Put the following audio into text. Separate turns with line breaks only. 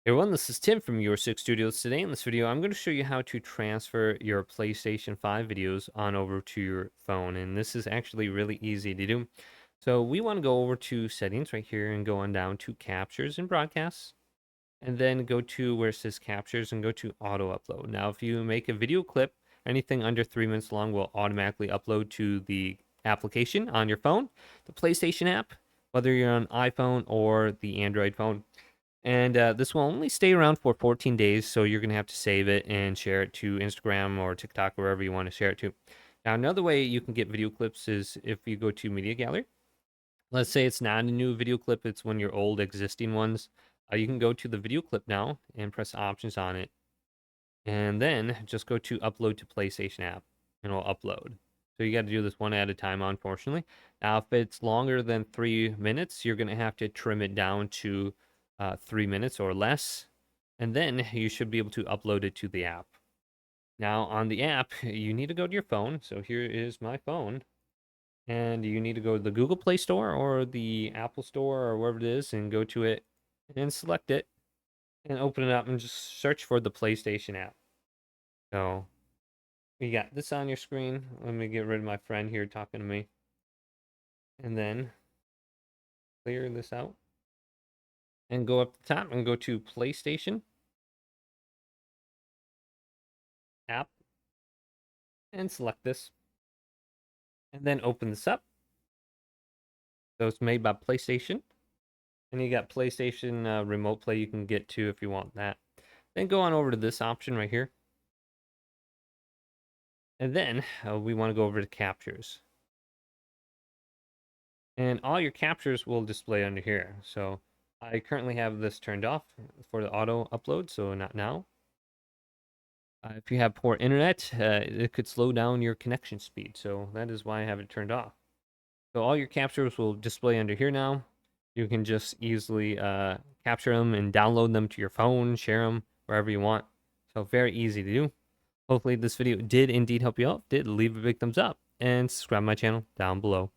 Hey everyone, this is Tim from Your Six Studios. Today in this video, I'm going to show you how to transfer your PlayStation 5 videos on over to your phone. And this is actually really easy to do. So we want to go over to settings right here and go on down to captures and broadcasts. And then go to where it says captures and go to auto upload. Now, if you make a video clip, anything under 3 minutes long will automatically upload to the application on your phone, the PlayStation app, whether you're on iPhone or the Android phone. And this will only stay around for 14 days, so you're going to have to save it and share it to Instagram or TikTok, wherever you want to share it to. Now, another way you can get video clips is if you go to Media Gallery. Let's say it's not a new video clip, it's one of your old existing ones. You can go to the video clip now and press options on it. And then just go to upload to PlayStation app and it'll upload. So you got to do this one at a time, unfortunately. Now, if it's longer than 3 minutes, you're going to have to trim it down to 3 minutes or less. And then you should be able to upload it to the app. Now, on the app, you need to go to your phone. So here is my phone. And you need to go to the Google Play Store or the Apple Store or wherever it is and go to it and select it and open it up and just search for the PlayStation app. So we got this on your screen. Let me get rid of my friend here talking to me. And then clear this out. And go up the top and go to PlayStation app. And select this. And then open this up. So it's made by PlayStation. And you got PlayStation Remote Play you can get to if you want that. Then go on over to this option right here. And then we want to go over to captures. And all your captures will display under here. So I currently have this turned off for the auto upload, so not now. If you have poor internet, it could slow down your connection speed, so that is why I have it turned off. So all your captures will display under here now. You can just easily capture them and download them to your phone, share them wherever you want. So very easy to do. Hopefully this video did indeed help you out. If it did, leave a big thumbs up and subscribe to my channel down below.